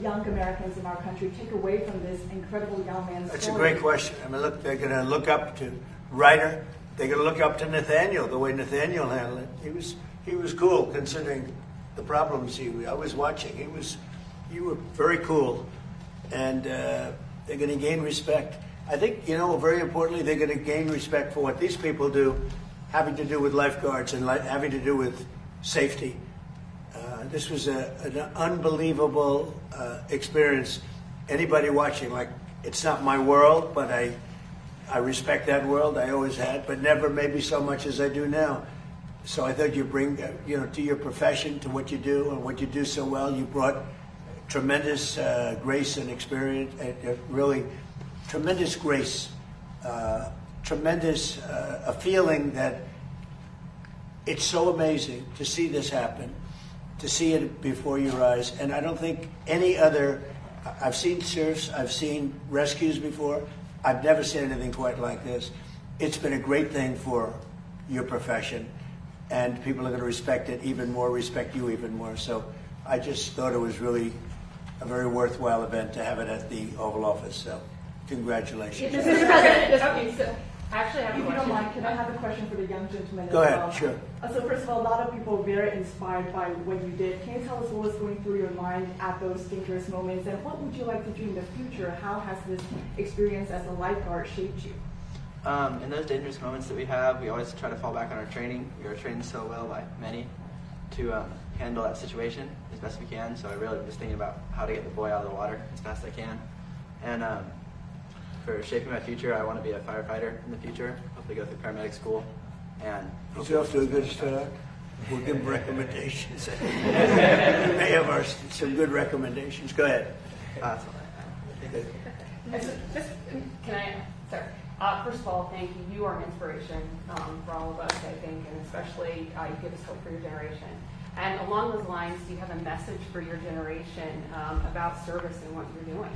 young Americans in our country take away from this incredible young man's That's story? a great question. I mean, look, they're going to look up to Ryder. They're going to look up to Nathaniel, the way Nathaniel handled it. He was cool considering the problems I was watching. You were very cool, and they're going to gain respect. I think, very importantly, they're going to gain respect for what these people do, having to do with lifeguards and having to do with safety. This was an unbelievable experience. Anybody watching, it's not my world, but I respect that world. I always had, but never maybe so much as I do now. So I thought you bring, to your profession, to what you do and what you do so well, you brought tremendous grace and experience, really tremendous grace, tremendous a feeling that it's so amazing to see this happen, to see it before your eyes. And I don't think any other, I've seen surfs, I've seen rescues before, I've never seen anything quite like this. It's been a great thing for your profession, and people are going to respect it even more, respect you even more. So I just thought it was really a very worthwhile event to have it at the Oval Office. So congratulations. Mr. President, Okay, so I actually have a if you don't question. mind, can I have a question for the young gentleman Go as ahead, well? sure. So first of all, a lot of people were very inspired by what you did. Can you tell us what was going through your mind at those dangerous moments, and what would you like to do in the future? How has this experience as a lifeguard shaped you? In those dangerous moments that we have, we always try to fall back on our training. We are trained so well by many to handle that situation as best we can. So I really was thinking about how to get the boy out of the water as fast as I can. And for shaping my future, I want to be a firefighter in the future. Hopefully go through paramedic school. And He's off to a good start. We'll give him recommendations. We may have some good recommendations. Go ahead. that's all I have. Can I, sorry. First of all, thank you. You are an inspiration for all of us, I think, and especially you give us hope for your generation. And along those lines, do you have a message for your generation about service and what you're doing?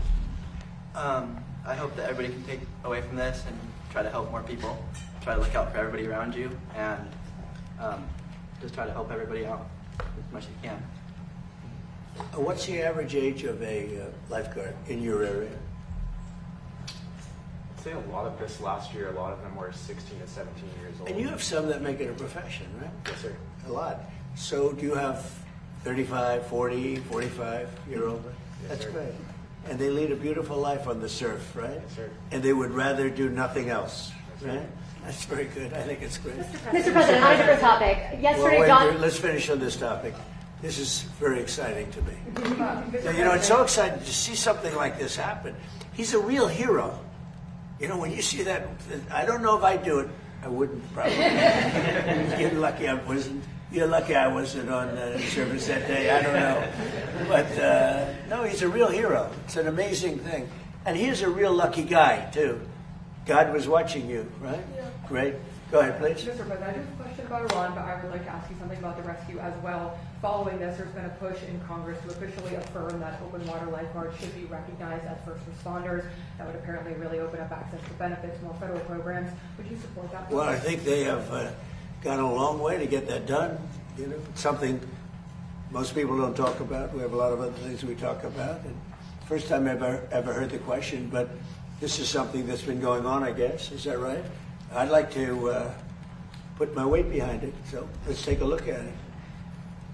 I hope that everybody can take away from this and try to help more people. Try to look out for everybody around you, and just try to help everybody out as much as you can. What's the average age of a lifeguard in your area? I'd say a lot of this last year, a lot of them were 16 to 17 years old. And you have some that make it a profession, right? Yes, sir. A lot. So do you have 35, 40, 45-year-old? Yes, That's sir. great. And they lead a beautiful life on the surf, right? Yes, sir. And they would rather do nothing else, Yes, sir. right? That's very good. I think it's great. Mr. President, on a different topic. Yesterday, Well, wait, John. let's finish on this topic. This is very exciting to me. Now, it's so exciting to see something like this happen. He's a real hero. When you see that, I don't know if I'd do it. I wouldn't probably. You're lucky I wasn't. You're lucky I wasn't on service that day. I don't know. But no, he's a real hero. It's an amazing thing. And he's a real lucky guy, too. God was watching you, right? Yeah. Great. Go ahead, please. Mr. President, I have a question about Iran, but I would like to ask you something about the rescue as well. Following this, there's been a push in Congress to officially affirm that open water lifeguards should be recognized as first responders. That would apparently really open up access to benefits, more federal programs. Would you support that? Well, I think they have gone a long way to get that done. Something most people don't talk about. We have a lot of other things we talk about. And first time I've ever heard the question, but this is something that's been going on, I guess. Is that right? I'd like to put my weight behind it. So let's take a look at it.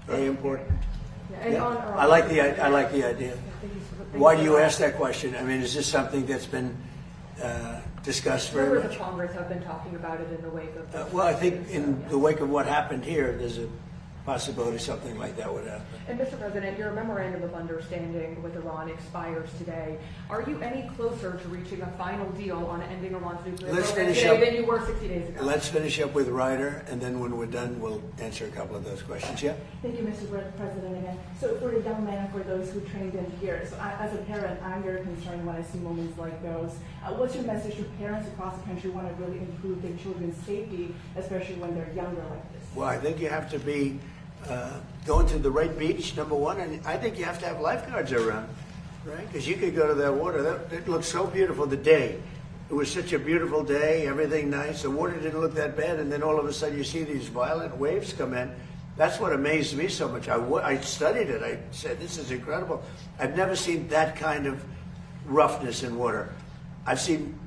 Very important. And Yeah. on Iran, I like the idea. Why do you ask that question? I mean, is this something that's been discussed very Members much? of Congress have been talking about it in the wake of this. Well, I think in the wake of what happened here, there's a possibility something like that would happen. And Mr. President, your memorandum of understanding with Iran expires today. Are you any closer to reaching a final deal on ending Iran's nuclear Let's program finish today up. than you were 60 days ago? Let's finish up with Ryder, and then when we're done, we'll answer a couple of those questions. Yeah? Thank you, Mr. President, again. So for the young man, for those who trained in here, so as a parent, I'm very concerned when I see moments like those. What's your message to parents across the country who want to really improve their children's safety, especially when they're younger like this? Well, I think you have to be going to the right beach, number one, and I think you have to have lifeguards around, right? Because you could go to that water. It looked so beautiful the day. It was such a beautiful day, everything nice. The water didn't look that bad, and then all of a sudden you see these violent waves come in, That's what amazed me so much. I studied it. I said, this is incredible. I've never seen that kind of roughness in water. I've seen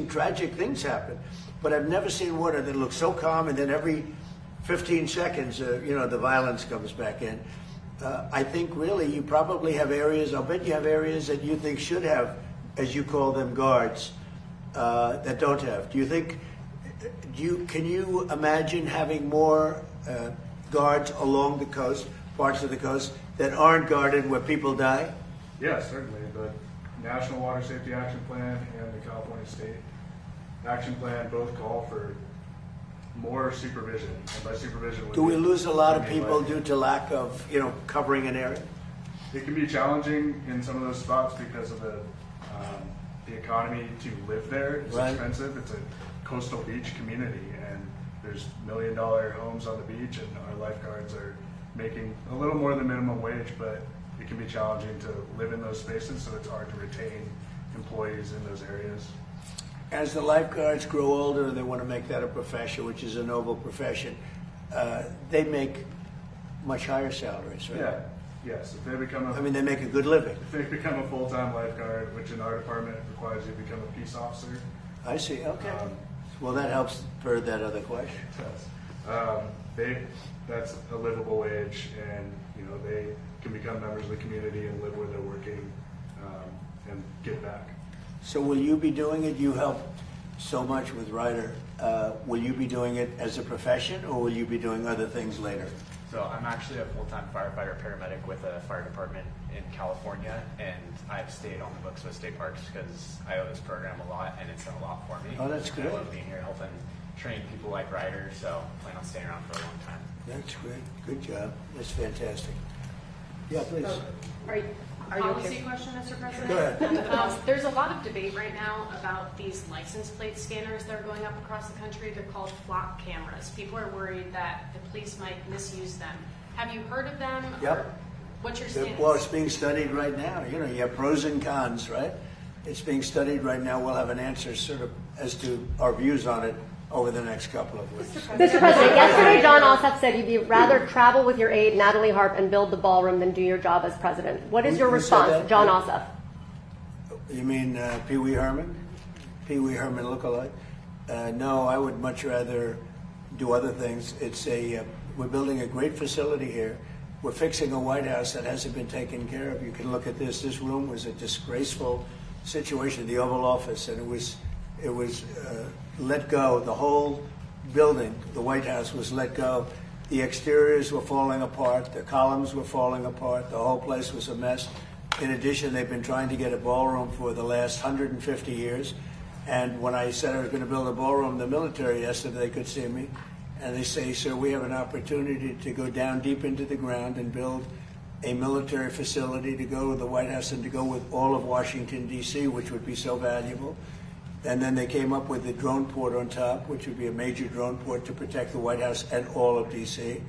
tragic things happen, but I've never seen water that looks so calm, and then every 15 seconds, the violence comes back in. I think really you probably have areas, I'll bet you have areas that you think should have, as you call them, guards, that don't have. Can you imagine having more guards along the coast, parts of the coast, that aren't guarded where people die? Yeah, certainly. The National Water Safety Action Plan and the California State Action Plan both call for more supervision. And by supervision, do we lose a lot of people like, due to lack of, covering an area? It can be challenging in some of those spots because of the economy to live there. It's right. expensive. It's a coastal beach community, and there's $1 million homes on the beach, and our lifeguards are making a little more than minimum wage, but it can be challenging to live in those spaces, so it's hard to retain employees in those areas. As the lifeguards grow older, they want to make that a profession, which is a noble profession. They make much higher salaries, right? Yeah. Yes. If they become they make a good living. If they become a full-time lifeguard, which in our department requires you to become a peace officer. I see. Okay. Well, that helps for that other question. That's a livable wage, and they can become members of the community and live where they're working, and give back. So will you be doing it? You helped so much with Ryder. Will you be doing it as a profession, or will you be doing other things later? So I'm actually a full-time firefighter paramedic with a fire department in California, and I've stayed on the books with state parks because I owe this program a lot, and it's done a lot for me. Oh, that's great. I love being here helping train people like Ryder, so I plan on staying around for a long time. That's great. Good job. That's fantastic. Yeah, please. Are you Policy okay? question, Mr. President? Go ahead. There's a lot of debate right now about these license plate scanners that are going up across the country. They're called flock cameras. People are worried that the police might misuse them. Have you heard of them? Yep. Or what's your stance? Well, it's being studied right now. You have pros and cons, right? It's being studied right now. We'll have an answer sort of as to our views on it over the next couple of weeks. Mr. President, yesterday John Ossoff said you'd rather travel with your aide, Natalie Harp, and build the ballroom than do your job as president. What is your Who said response, that? John Ossoff? You mean Pee Wee Herman? Pee Wee Herman lookalike? No, I would much rather do other things. We're building a great facility here. We're fixing a White House that hasn't been taken care of. You can look at this. This room was a disgraceful situation, the Oval Office, and it was let go. The whole building, the White House, was let go. The exteriors were falling apart. The columns were falling apart. The whole place was a mess. In addition, they've been trying to get a ballroom for the last 150 years. And when I said I was going to build a ballroom, the military yesterday, they could see me. And they say, sir, we have an opportunity to go down deep into the ground and build a military facility to go to the White House and to go with all of Washington, D.C., which would be so valuable. And then they came up with the drone port on top, which would be a major drone port to protect the White House and all of D.C.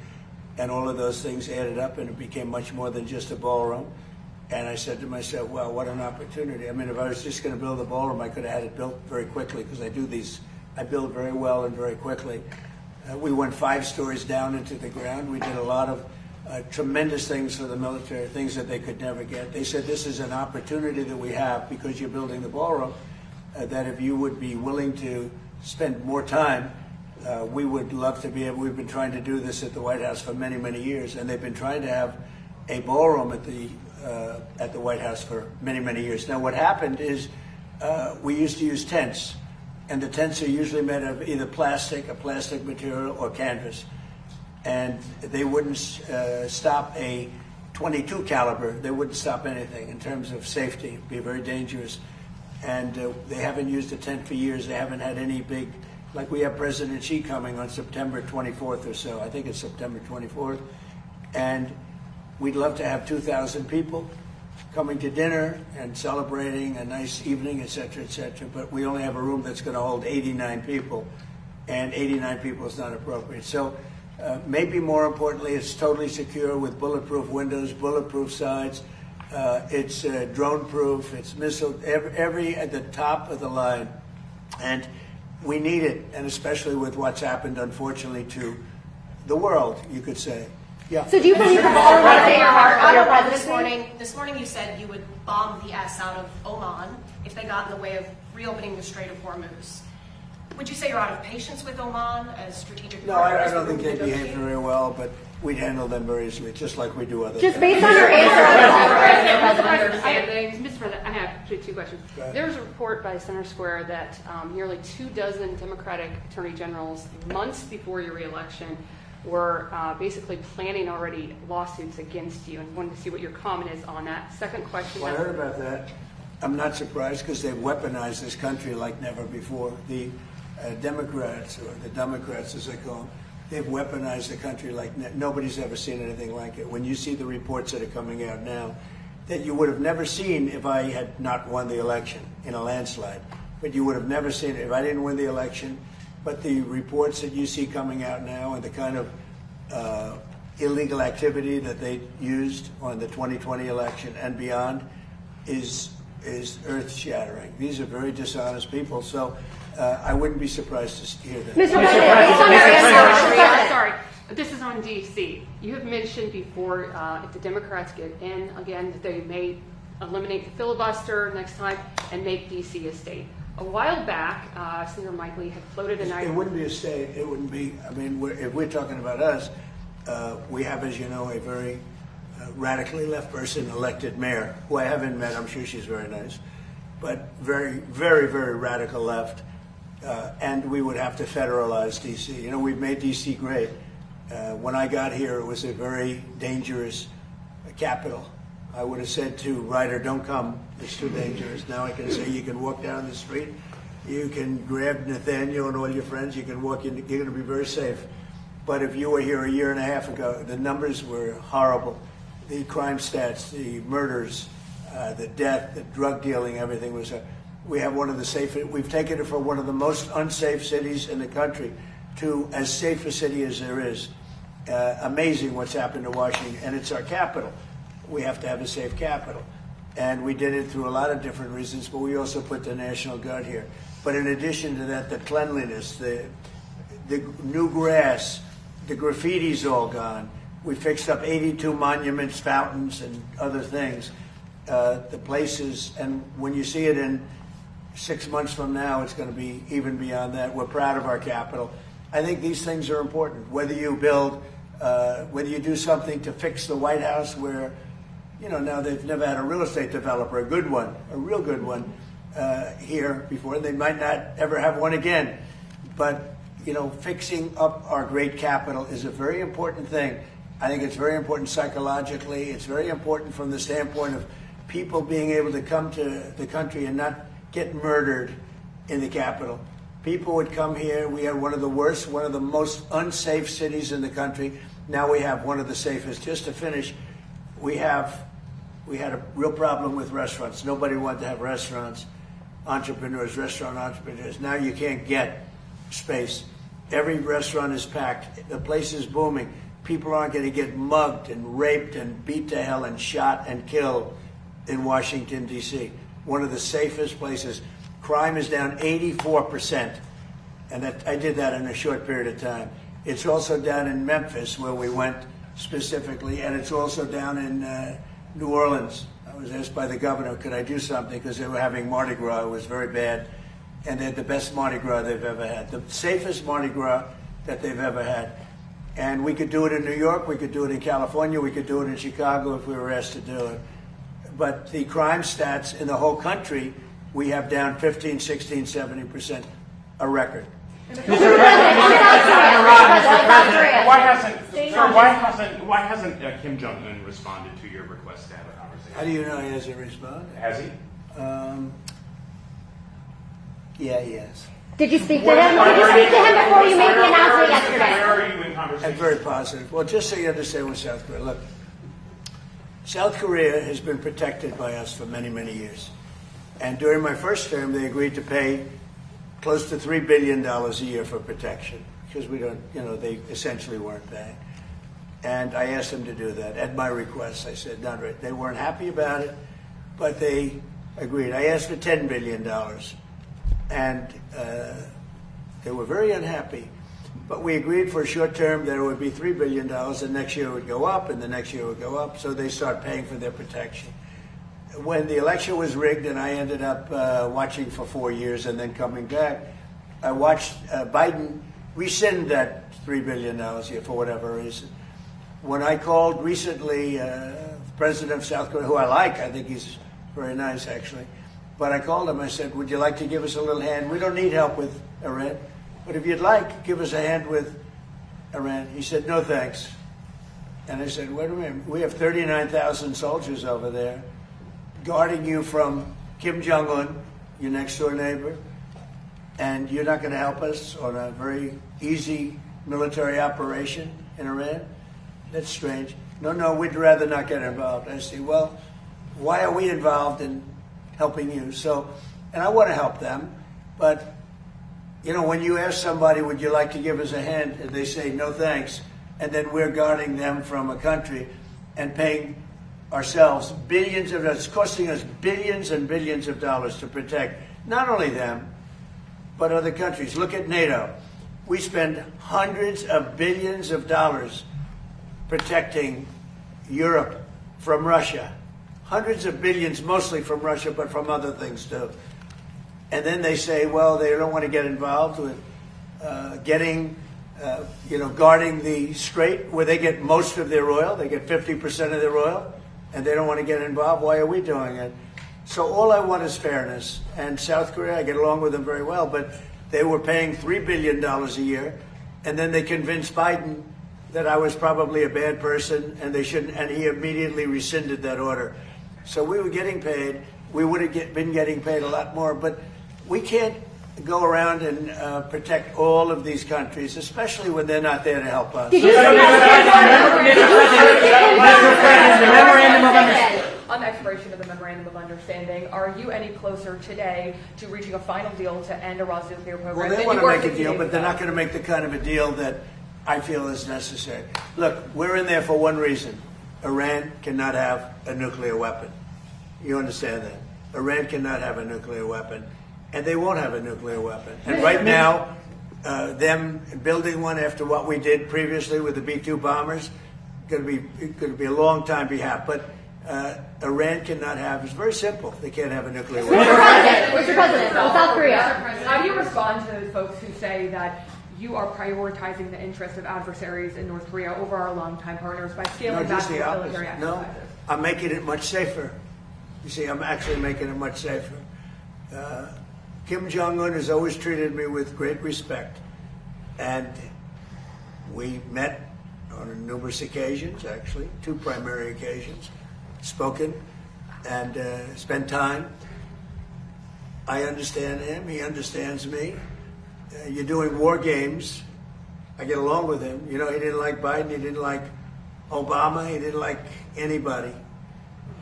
And all of those things added up, and it became much more than just a ballroom. And I said to myself, well, what an opportunity. If I was just going to build a ballroom, I could have had it built very quickly, because I build very well and very quickly. We went 5 stories down into the ground. We did a lot of tremendous things for the military, things that they could never get. They said, this is an opportunity that we have because you're building the ballroom, that if you would be willing to spend more time, we would love to be able. We've been trying to do this at the White House for many, many years, and they've been trying to have a ballroom at the White House for many, many years. Now, what happened is we used to use tents, and the tents are usually made of either a plastic material, or canvas, and they wouldn't stop a .22 caliber. They wouldn't stop anything in terms of safety. It'd be very dangerous. And they haven't used a tent for years. They haven't had any big, like we have President Xi coming on September 24th or so. I think it's September 24th. And we'd love to have 2,000 people coming to dinner and celebrating a nice evening, et cetera, but we only have a room that's going to hold 89 people, and 89 people is not appropriate. So maybe more importantly, it's totally secure with bulletproof windows, bulletproof sides. It's drone-proof. It's missile, every at the top of the line, and we need it. And especially with what's happened, unfortunately, to the world, you could say. Yeah. So do you believe the ballroom will stay part of your presidency? This morning you said you would bomb the S out of Oman if they got in the way of reopening the Strait of Hormuz. Would you say you're out of patience with Oman as strategic No, partners? I don't think they behave very well, but we'd handle them very easily, just like we do others. Just based on your answer, Mr. President, I have actually two questions. Go ahead. There was a report by Center Square that nearly 24 Democratic attorney generals, months before your reelection, were basically planning already lawsuits against you, and wanted to see what your comment is on that. Second question. Well, I heard about that. I'm not surprised because they've weaponized this country like never before. The Democrats, or the Democrats as they call them, they've weaponized the country like nobody's ever seen anything like it. When you see the reports that are coming out now, that you would have never seen if I had not won the election in a landslide. But you would have never seen it if I didn't win the election. But the reports that you see coming out now and the kind of illegal activity that they used on the 2020 election and beyond is earth-shattering. These are very dishonest people. So I wouldn't be surprised to hear that. Mr. President, based on your answer, Sorry, this is on D.C. You have mentioned before if the Democrats get in again that they may eliminate the filibuster next time and make D.C. a state. A while back, Senator Mike Lee had floated an idea. It wouldn't be a state. It wouldn't be. I mean, if we're talking about us, we have, as you know, a very radically left person elected mayor, who I haven't met. I'm sure she's very nice, but very, very, very radical left. And we would have to federalize D.C. You know, we've made D.C. great. When I got here, it was a very dangerous capital. I would have said to Ryder, don't come, it's too dangerous. Now I can say you can walk down the street, you can grab Nathaniel and all your friends, you can walk in, you're going to be very safe. But if you were here a year and a half ago, the numbers were horrible. The crime stats, the murders, the death, the drug dealing, everything was. We have one of the safest. We've taken it from one of the most unsafe cities in the country to as safe a city as there is. Amazing what's happened to Washington, and it's our capital. We have to have a safe capital, and we did it through a lot of different reasons. But we also put the National Guard here. But in addition to that, the cleanliness, the new grass, the graffiti's all gone. We fixed up 82 monuments, fountains, and other things. The places, and when you see it in 6 months from now, it's going to be even beyond that. We're proud of our capital. I think these things are important. Whether you build, whether you do something to fix the White House, where, you know, now they've never had a real estate developer, a good one, a real good one here before. They might not ever have one again. But, you know, fixing up our great capital is a very important thing. I think it's very important psychologically. It's very important from the standpoint of people being able to come to the country and not get murdered in the capital. People would come here. We had one of the worst, one of the most unsafe cities in the country. Now we have one of the safest. Just to finish, we had a real problem with restaurants. Nobody wanted to have restaurants, restaurant entrepreneurs. Now you can't get space. Every restaurant is packed. The place is booming. People aren't going to get mugged and raped and beat to hell and shot and killed in Washington, D.C. One of the safest places. Crime is down 84%, and I did that in a short period of time. It's also down in Memphis, where we went specifically, and it's also down in New Orleans. I was asked by the governor, could I do something, because they were having Mardi Gras. It was very bad, and they had the best Mardi Gras they've ever had, the safest Mardi Gras that they've ever had. And we could do it in New York, we could do it in California, we could do it in Chicago if we were asked to do it. But the crime stats in the whole country, we have down 15, 16, 70%, a record. Why hasn't Kim Jong-Un responded to your request to have a conversation? How do you know he hasn't responded? Has he? Yeah, he has. Did you speak to him? Did you speak to him before you made the announcement yesterday? Where are you in conversation? And very positive. Well, just so you understand with South Korea, look, South Korea has been protected by us for many, many years. And during my first term, they agreed to pay close to $3 billion a year for protection, because we don't, you know, they essentially weren't paying. And I asked them to do that at my request. I said, not right. They weren't happy about it, but they agreed. I asked for $10 billion, and they were very unhappy. But we agreed for a short term that it would be $3 billion, and next year it would go up, and the next year it would go up, so they start paying for their protection. When the election was rigged and I ended up watching for 4 years and then coming back, I watched Biden rescind that $3 billion here for whatever reason. When I called recently the president of South Korea, who I think he's very nice actually, but I called him, I said, would you like to give us a little hand? We don't need help with Iran, but if you'd like, give us a hand with Iran. He said, no thanks. And I said, wait a minute, we have 39,000 soldiers over there guarding you from Kim Jong-Un, your next door neighbor, and you're not going to help us on a very easy military operation in Iran? That's strange. No, we'd rather not get involved. I say, well, why are we involved in helping you? So, and I want to help them, but, you know, when you ask somebody, would you like to give us a hand, and they say, no thanks, and then we're guarding them from a country and paying ourselves billions of dollars, it's costing us billions and billions of dollars to protect not only them, but other countries. Look at NATO. We spend hundreds of billions of dollars protecting Europe from Russia. Hundreds of billions, mostly from Russia, but from other things too. And then they say, well, they don't want to get involved with guarding the Strait, where they get most of their oil. They get 50% of their oil, and they don't want to get involved. Why are we doing it? So all I want is fairness. And South Korea, I get along with them very well, but they were paying $3 billion a year, and then they convinced Biden that I was probably a bad person and they shouldn't, and he immediately rescinded that order. So we were getting paid. We would have been getting paid a lot more, but we can't go around and protect all of these countries, especially when they're not there to help us. On the expiration of the Memorandum of Understanding, are you any closer today to reaching a final deal to end Iran's nuclear program? Well, they want to make a deal, but they're not going to make the kind of a deal that I feel is necessary. Look, we're in there for one reason. Iran cannot have a nuclear weapon. You understand that? Iran cannot have a nuclear weapon, and they won't have a nuclear weapon. And right now, them building one after what we did previously with the B-2 bombers, going to be a long time behalf. But Iran cannot have. It's very simple. They can't have a nuclear weapon. Mr. President, South Korea. How do you respond to those folks who say that you are prioritizing the interests of adversaries in North Korea over our longtime partners by scaling back the military exercises? No, I'm making it much safer. You see, I'm actually making it much safer. Kim Jong-Un has always treated me with great respect, and we met on numerous occasions, actually, 2 primary occasions, spoken and spent time. I understand him. He understands me. You're doing war games. I get along with him. You know, he didn't like Biden. He didn't like Obama. He didn't like anybody.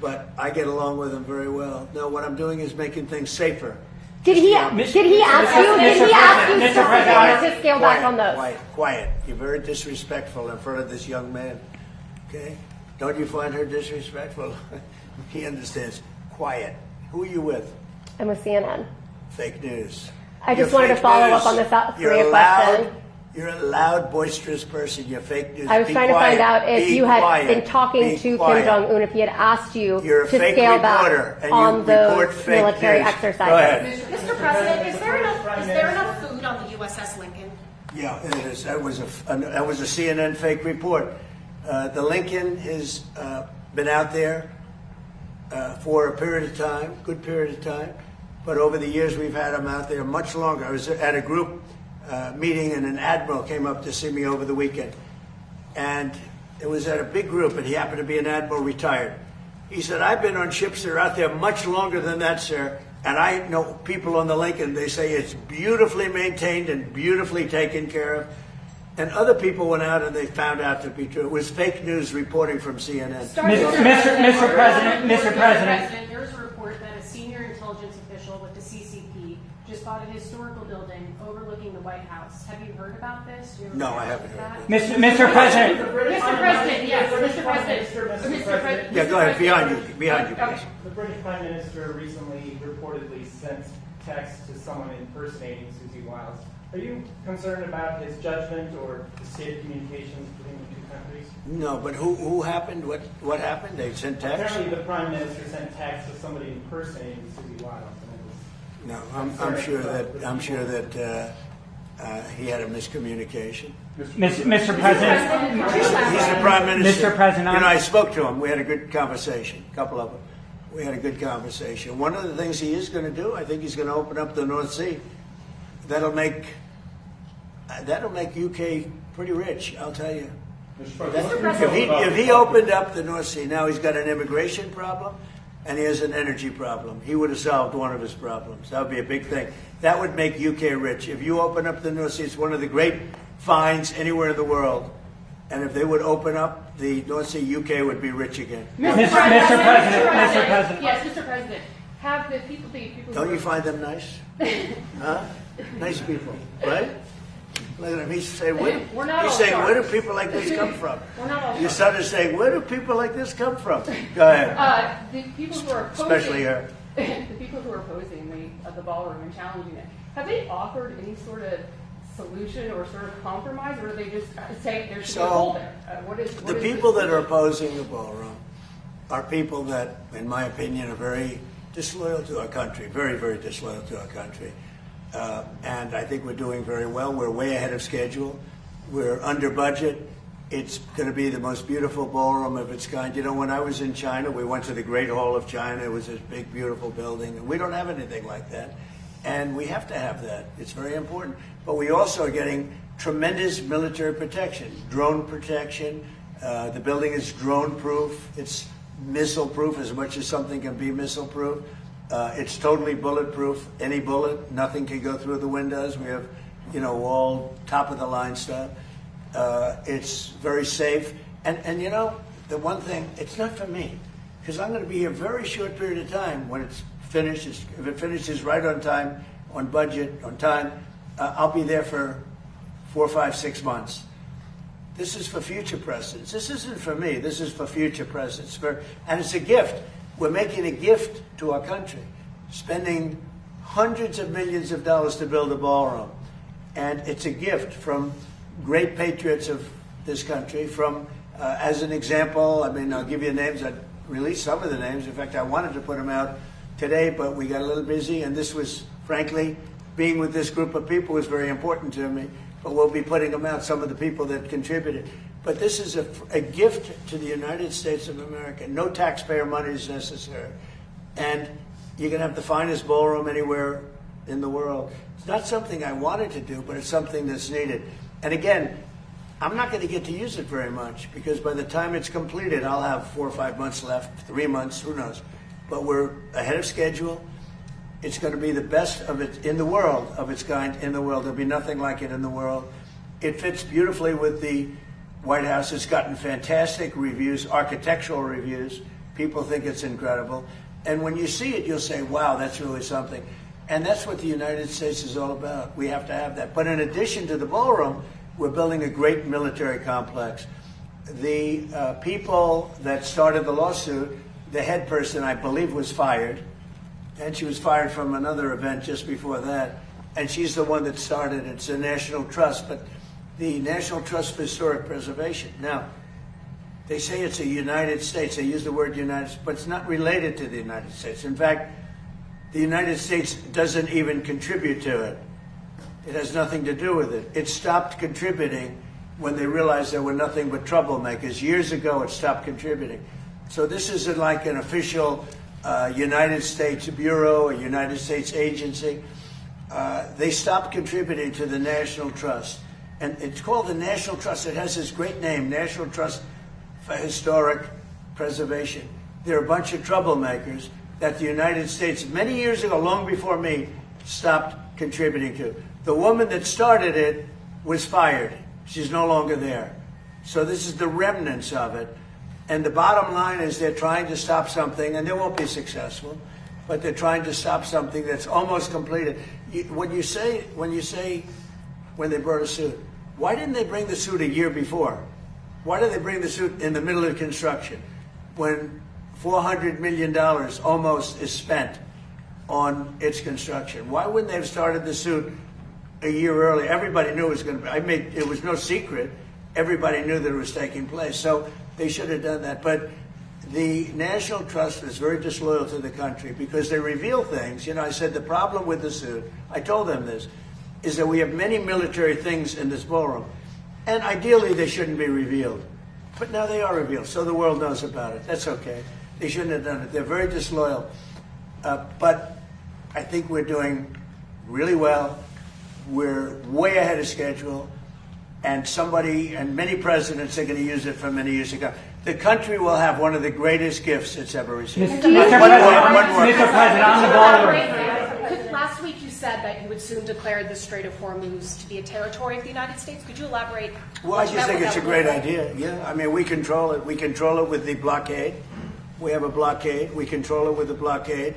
But I get along with him very well. No, what I'm doing is making things safer. Did he ask you to scale back on those? Quiet. You're very disrespectful in front of this young man. Okay? Don't you find her disrespectful? He understands. Quiet. Who are you with? I'm with CNN. Fake news. I just wanted to follow up on the South Korea question. You're a loud, boisterous person. You're fake news. I was trying to find out if you had been talking to Kim Jong-Un, if he had asked you to scale back on those military exercises. Go ahead. Mr. President, is there enough food on the USS Lincoln? Yeah, it is. That was a CNN fake report. The Lincoln has been out there for a period of time, good period of time. But over the years, we've had them out there much longer. I was at a group meeting, and an admiral came up to see me over the weekend. And it was at a big group, and he happened to be an admiral retired. He said, I've been on ships that are out there much longer than that, sir. And I know people on the Lincoln, they say it's beautifully maintained and beautifully taken care of. And other people went out and they found out to be true. It was fake news reporting from CNN. Mr. President. There's a report that a senior intelligence official with the CCP just bought a historical building overlooking the White House. Have you heard about this? No, I haven't heard Mr. President. Mr. President, yes. Mr. President. Yeah, go ahead. Behind you, please. The British Prime Minister recently reportedly sent text to someone impersonating Susie Wiles Are you concerned about his judgment or the state of communications between the two countries? No, but who happened? What happened? They sent text? Apparently the Prime Minister sent text to somebody impersonating Susie Wiles. No, I'm sure that he had a miscommunication. Mr. President. He's the Prime Minister. Mr. President. You know, I spoke to him. We had a good conversation, a couple of them. We had a good conversation. One of the things he is going to do, I think he's going to open up the North Sea. That'll make UK pretty rich, I'll tell you. If he opened up the North Sea, now he's got an immigration problem and he has an energy problem. He would have solved one of his problems. That would be a big thing. That would make UK rich. If you open up the North Sea, it's one of the great finds anywhere in the world. And if they would open up the North Sea, UK would be rich again. Mr. President. Yes, Mr. President. Have the people Don't you find them nice? Huh? Nice people, right? Look at him. He's saying, where do people like this come from? Your son is saying, where do people like this come from? Go ahead. The people who are opposing, especially her. The people who are opposing the ballroom and challenging it, have they offered any sort of solution or sort of compromise, or do they just say there should be a hole there? The people that are opposing the ballroom are people that, in my opinion, are very disloyal to our country, very, very disloyal to our country. And I think we're doing very well. We're way ahead of schedule. We're under budget. It's going to be the most beautiful ballroom of its kind. You know, when I was in China, we went to the Great Hall of China. It was this big, beautiful building. And we don't have anything like that. And we have to have that. It's very important. But we also are getting tremendous military protection, drone protection. The building is drone-proof. It's missile-proof as much as something can be missile-proof. It's totally bulletproof. Any bullet, nothing can go through the windows. We have, all top-of-the-line stuff. It's very safe. And the one thing, it's not for me, because I'm going to be here a very short period of time when it's finished. If it finishes right on time, on budget, on time, I'll be there for 4, 5, 6 months. This is for future presidents. This isn't for me. This is for future presidents. And it's a gift. We're making a gift to our country, spending hundreds of millions of dollars to build a ballroom. And it's a gift from great patriots of this country. From, as an example, I'll give you names. I released some of the names. In fact, I wanted to put them out today, but we got a little busy. And this was, frankly, being with this group of people was very important to me. But we'll be putting them out, some of the people that contributed. But this is a gift to the United States of America. No taxpayer money is necessary. And you can have the finest ballroom anywhere in the world. It's not something I wanted to do, but it's something that's needed. And again, I'm not going to get to use it very much, because by the time it's completed, I'll have 4 or 5 months left, 3 months, who knows. But we're ahead of schedule. It's going to be the best of it in the world, of its kind in the world. There'll be nothing like it in the world. It fits beautifully with the White House. It's gotten fantastic reviews, architectural reviews. People think it's incredible. And when you see it, you'll say, wow, that's really something. And that's what the United States is all about. We have to have that. But in addition to the ballroom, we're building a great military complex. The people that started the lawsuit, the head person, I believe, was fired. And she was fired from another event just before that. And she's the one that started it. It's a National Trust, but the National Trust for Historic Preservation. Now, they say it's a United States. They use the word United States, but it's not related to the United States. In fact, the United States doesn't even contribute to it. It has nothing to do with it. It stopped contributing when they realized there were nothing but troublemakers. Years ago, it stopped contributing. So this isn't like an official United States Bureau, a United States agency. They stopped contributing to the National Trust. And it's called the National Trust. It has this great name, National Trust for Historic Preservation. They're a bunch of troublemakers that the United States, many years ago, long before me, stopped contributing to. The woman that started it was fired. She's no longer there. So this is the remnants of it. And the bottom line is they're trying to stop something, and they won't be successful, but they're trying to stop something that's almost completed. When they brought a suit, why didn't they bring the suit a year before? Why did they bring the suit in the middle of construction when $400 million almost is spent on its construction? Why wouldn't they have started the suit a year early. Everybody knew it was going to be. It was no secret. Everybody knew that it was taking place. So they should have done that. But the National Trust was very disloyal to the country because they reveal things. You know, I said the problem with the suit, I told them this, is that we have many military things in this ballroom. And ideally, they shouldn't be revealed. But now they are revealed, so the world knows about it. That's okay. They shouldn't have done it. They're very disloyal. But I think we're doing really well. We're way ahead of schedule. And many presidents are going to use it for many years to come. The country will have one of the greatest gifts it's ever received. Mr. President, on the ball. Last week you said that you would soon declare the Strait of Hormuz to be a territory of the United States. Could you elaborate? Well, I just think it's a great idea. Yeah, I mean, we control it. We control it with the blockade. We have a blockade. We control it with the blockade.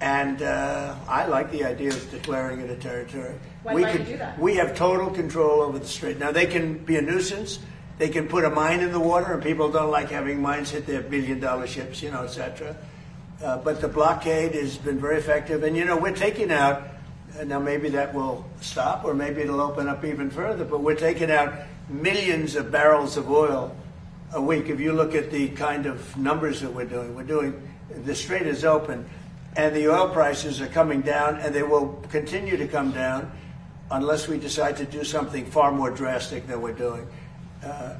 And I like the idea of declaring it a territory. When might you do that? We have total control over the strait. Now, they can be a nuisance. They can put a mine in the water, and people don't like having mines hit their billion-dollar ships, you know, et cetera. But the blockade has been very effective. And, you know, we're taking out, now maybe that will stop, or maybe it'll open up even further, but we're taking out millions of barrels of oil a week. If you look at the kind of numbers that we're doing, the strait is open. And the oil prices are coming down, and they will continue to come down unless we decide to do something far more drastic than we're doing.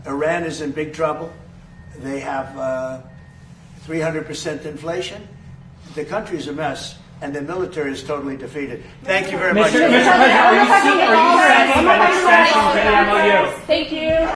Iran is in big trouble. They have 300% inflation. The country's a mess, and the military is totally defeated. Thank you very much. Mr. President, are you seeking an extension for the MOU? Thank you.